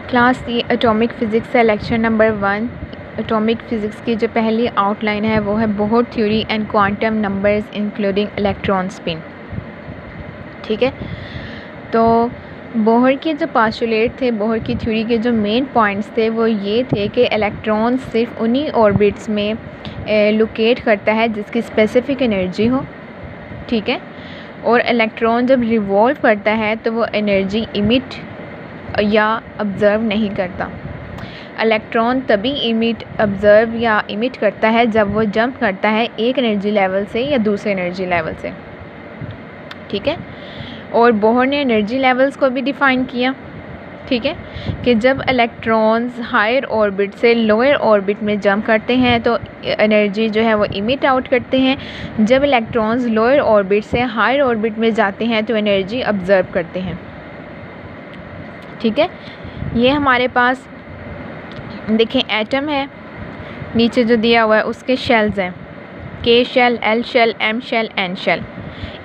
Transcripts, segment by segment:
Class C atomic physics से lecture number 1। Atomic physics की जो पहली आउटलाइन है वो है Bohr theory and quantum numbers including electron spin. ठीक है, तो बोहर के जो पास्टुलेट थे, बोहर की थ्योरी के जो मेन पॉइंट्स थे वो ये थे कि इलेक्ट्रॉन सिर्फ उन्हीं ऑर्बिट्स में लोकेट करता है जिसकी स्पेसिफिक एनर्जी हो। ठीक है, और इलेक्ट्रॉन जब रिवॉल्व करता है तो वो एनर्जी इमिट या ऑब्ज़र्व नहीं करता। इलेक्ट्रॉन तभी ऑब्ज़र्व या इमिट करता है जब वो जंप करता है एक एनर्जी लेवल से या दूसरे एनर्जी लेवल से। ठीक है, और बोहर ने एनर्जी लेवल्स को भी डिफ़ाइन किया। ठीक है, कि जब इलेक्ट्रॉन्स हायर ऑर्बिट से लोअर ऑर्बिट में जंप करते हैं तो एनर्जी जो है वो इमिट आउट करते हैं। जब इलेक्ट्रॉन्स लोअर ऑर्बिट से हायर ऑर्बिट में जाते हैं तो एनर्जी ऑब्ज़र्व करते हैं। ठीक है, ये हमारे पास देखें एटम है, नीचे जो दिया हुआ है उसके शेल्स हैं, K shell, L shell, M shell, N shell.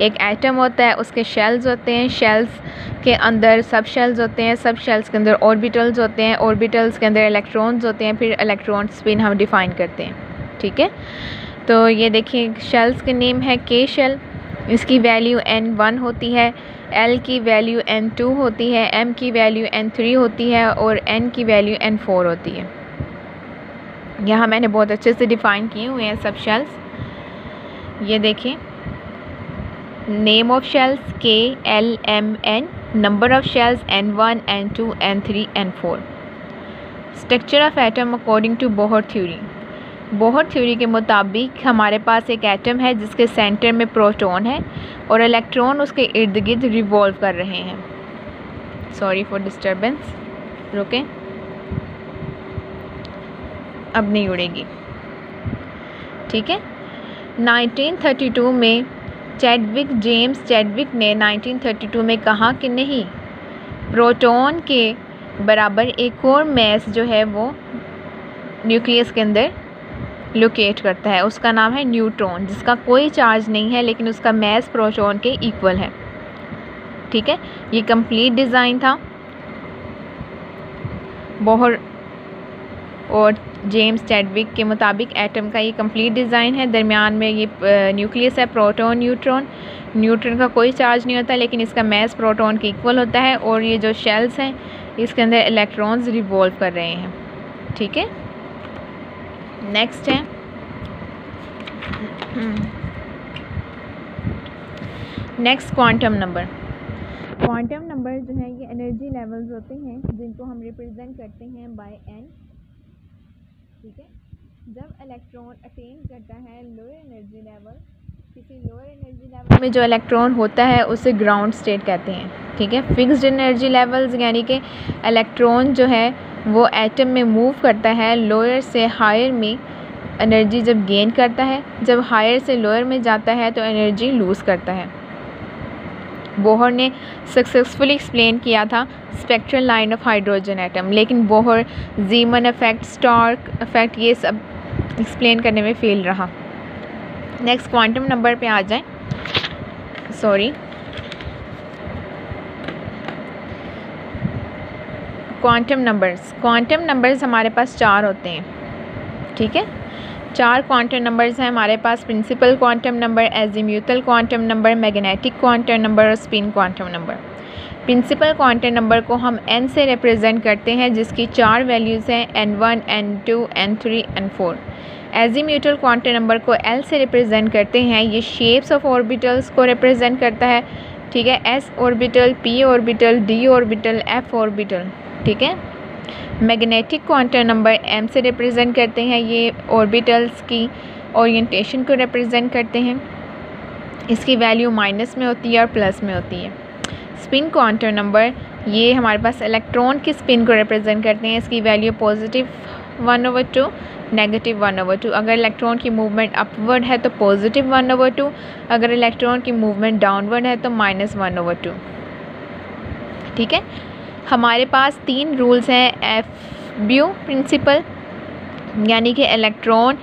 एक एटम होता है, उसके शेल्स होते हैं, शेल्स के अंदर सब शेल्स होते हैं, सब शेल्स के अंदर ऑर्बिटल्स होते हैं, ऑर्बिटल्स के अंदर इलेक्ट्रॉन्स होते हैं, फिर इलेक्ट्रॉन स्पिन हम डिफ़ाइन करते हैं। ठीक है, तो ये देखिए शेल्स के नेम है के शेल, इसकी वैल्यू n1 होती है, L की वैल्यू n2 होती है, M की वैल्यू n3 होती है और N की वैल्यू n4 होती है। यहाँ मैंने बहुत अच्छे से डिफ़ाइन किए हुए हैं सब शेल्स। ये देखें, name of shells K, L, M, N, number of shells n1, n2, n3, n4। Structure of atom according to Bohr theory. Bohr theory के मुताबिक हमारे पास एक एटम है जिसके सेंटर में प्रोटॉन है और इलेक्ट्रॉन उसके इर्द गिर्द रिवॉल्व कर रहे हैं। सॉरी फॉर डिस्टर्बेंस, रुकें, अब नहीं उड़ेगी। ठीक है, 1932 में जेम्स चैडविक ने 1932 में कहा कि नहीं, प्रोटॉन के बराबर एक और मैस जो है वो न्यूक्लियस के अंदर लोकेट करता है, उसका नाम है न्यूट्रॉन, जिसका कोई चार्ज नहीं है लेकिन उसका मैस प्रोटॉन के इक्वल है। ठीक है, ये कंप्लीट डिज़ाइन था बोहर और जेम्स चैडविक के मुताबिक एटम का ये कंप्लीट डिज़ाइन है। दरमियान में ये न्यूक्लियस है, प्रोटॉन न्यूट्रॉन। न्यूट्रॉन का कोई चार्ज नहीं होता लेकिन इसका मैस प्रोटॉन के इक्वल होता है और ये जो शेल्स हैं इसके अंदर इलेक्ट्रॉन्स रिवॉल्व कर रहे हैं। ठीक है, नेक्स्ट है next quantum number. Quantum number जो है ये एनर्जी लेवल्स होते हैं जिनको हम रिप्रेजेंट करते हैं बाय n। ठीक है, जब इलेक्ट्रॉन अटेन करता है लोअर एनर्जी लेवल, किसी लोअर एनर्जी लेवल में जो इलेक्ट्रॉन होता है उसे ग्राउंड स्टेट कहते हैं। ठीक है, फिक्स्ड एनर्जी लेवल्स यानी कि इलेक्ट्रॉन जो है वो एटम में मूव करता है लोअर से हायर में, एनर्जी जब गेन करता है, जब हायर से लोअर में जाता है तो एनर्जी लूज़ करता है। बोहर ने सक्सेसफुली एक्सप्लेन किया था spectral line of hydrogen atom, लेकिन Bohr Zeeman effect, Stark effect ये सब एक्सप्लेन करने में फेल रहा। नेक्स्ट क्वांटम नंबर पे आ जाएं। सॉरी, क्वांटम नंबर्स हमारे पास 4 होते हैं। ठीक है, 4 क्वांटम नंबर्स हैं हमारे पास, principal quantum number, azimuthal quantum number, magnetic quantum number और spin quantum number. Principal quantum number को हम n से रिप्रेजेंट करते हैं जिसकी 4 वैल्यूज़ हैं, n1, n2, n3, n4। Azimuthal quantum number को l से रिप्रेजेंट करते हैं, ये शेप्स ऑफ ऑर्बिटल्स को रिप्रेजेंट करता है। ठीक है, s orbital, p orbital, d orbital, f orbital. ठीक है, मैग्नेटिक क्वांटम नंबर m से रिप्रेजेंट करते हैं, ये ऑर्बिटल्स की ओरिएंटेशन को रिप्रेजेंट करते हैं, इसकी वैल्यू माइनस में होती है और प्लस में होती है। स्पिन क्वांटम नंबर ये हमारे पास इलेक्ट्रॉन की स्पिन को रिप्रेजेंट करते हैं, इसकी वैल्यू पॉजिटिव 1/2, नेगेटिव 1/2। अगर इलेक्ट्रॉन की मूवमेंट अपवर्ड है तो पॉजिटिव 1/2, अगर इलेक्ट्रॉन की मूवमेंट डाउनवर्ड है तो -1/2। ठीक है, हमारे पास 3 रूल्स हैं। FBU प्रिंसिपल यानी कि इलेक्ट्रॉन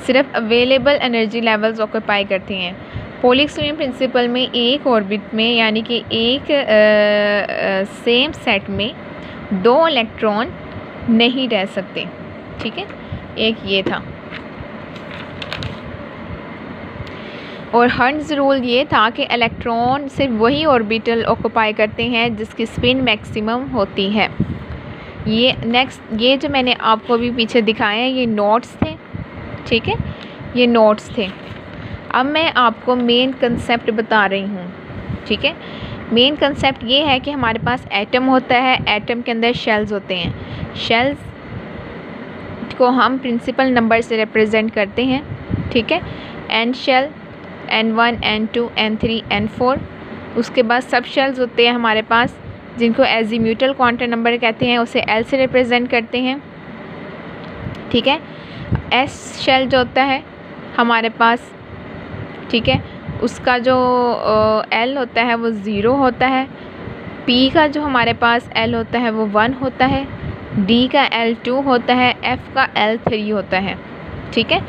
सिर्फ अवेलेबल एनर्जी लेवल्स ऑक्यूपाई करते हैं। पोलिक्सलियन प्रिंसिपल में एक ऑर्बिट में यानी कि एक सेम सेट में 2 इलेक्ट्रॉन नहीं रह सकते। ठीक है, एक ये था। और हर्ट्ज़ रूल ये था कि इलेक्ट्रॉन सिर्फ वही ऑर्बिटल ऑक्यूपाई करते हैं जिसकी स्पिन मैक्सिमम होती है। ये नेक्स्ट, ये जो मैंने आपको अभी पीछे दिखाए हैं ये नोट्स थे। ठीक है, ये नोट्स थे। अब मैं आपको मेन कंसेप्ट बता रही हूँ। ठीक है, मेन कंसेप्ट ये है कि हमारे पास एटम होता है, एटम के अंदर शेल्स होते हैं। शेल्स को हम प्रिंसिपल नंबर से रिप्रेजेंट करते हैं। ठीक है, N shell, N1, N2, N3, N4। उसके बाद सब शेल्स होते हैं हमारे पास जिनको एजीम्यूटल क्वांटम नंबर कहते हैं, उसे L से रिप्रेजेंट करते हैं। ठीक है, S शेल जो होता है हमारे पास, ठीक है, उसका जो L होता है वो 0 होता है। P का जो हमारे पास L होता है वो 1 होता है। D का L 2 होता है। F का L 3 होता है। ठीक है,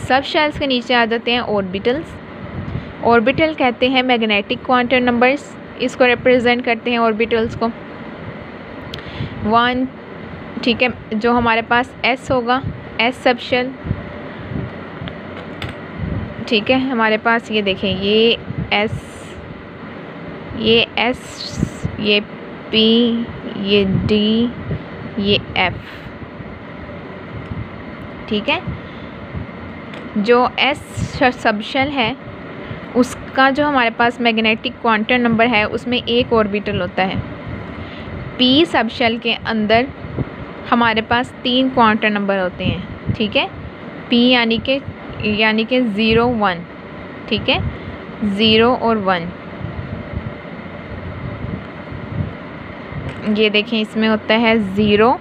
सब शेल्स के नीचे आ जाते हैं ऑर्बिटल्स। ऑर्बिटल कहते हैं मैग्नेटिक क्वांटम नंबर्स, इसको रिप्रेजेंट करते हैं ऑर्बिटल्स को। 1, ठीक है, जो हमारे पास S होगा, S सब शेल। ठीक है, हमारे पास ये देखें, ये S, ये S, ये P, ये D, ये F। ठीक है, जो S सब शेल है उसका जो हमारे पास मैग्नेटिक क्वांटम नंबर है उसमें एक ऑर्बिटल होता है। P सब शेल के अंदर हमारे पास 3 क्वांटम नंबर होते हैं। ठीक है, P यानी कि 0, 1। ठीक है, 0 और 1। ये देखें, इसमें होता है 0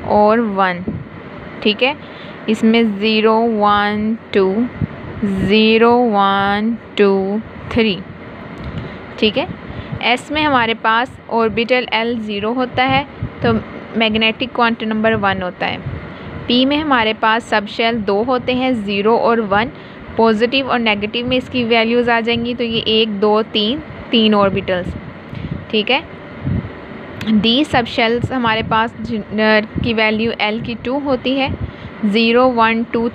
और 1। ठीक है, इसमें 0, 1, 2, 0, 1, 2, 3। ठीक है, S में हमारे पास ऑर्बिटल L 0 होता है तो मैग्नेटिक क्वांटम नंबर 1 होता है। P में हमारे पास सब शेल 2 होते हैं, 0 और 1। पॉजिटिव और नेगेटिव में इसकी वैल्यूज़ आ जाएंगी, तो ये 1, 2, 3 ऑर्बिटल्स। ठीक है, D सब शेल्स हमारे पास की वैल्यू L की 2 होती है। 0, 1, 2,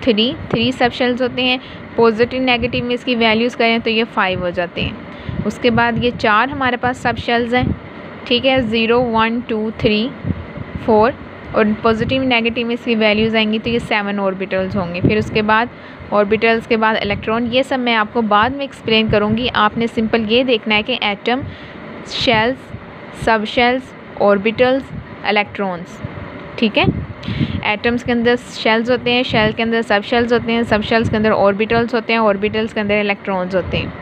3 सब शेल्स होते हैं। पॉजिटिव नेगेटिव में इसकी वैल्यूज़ करें तो ये 5 हो जाते हैं। उसके बाद ये 4 हमारे पास सब शेल्स हैं। ठीक है, 0, 1, 2, 3, 4 और पॉजिटिव नेगेटिव में इसकी वैल्यूज़ आएंगी तो ये 7 ऑर्बिटल्स होंगे। फिर उसके बाद ऑर्बिटल्स के बाद इलेक्ट्रॉन, ये सब मैं आपको बाद में एक्सप्लेन करूँगी। आपने सिंपल ये देखना है कि एटम, शेल्स, सब शेल्स, ऑर्बिटल्स, इलेक्ट्रॉन्स। ठीक है, एटम्स के अंदर शेल्स होते हैं, शेल के अंदर सब शेल्स होते हैं, सब शेल्स के अंदर ऑर्बिटल्स होते हैं, ऑर्बिटल्स के अंदर इलेक्ट्रॉन्स होते हैं।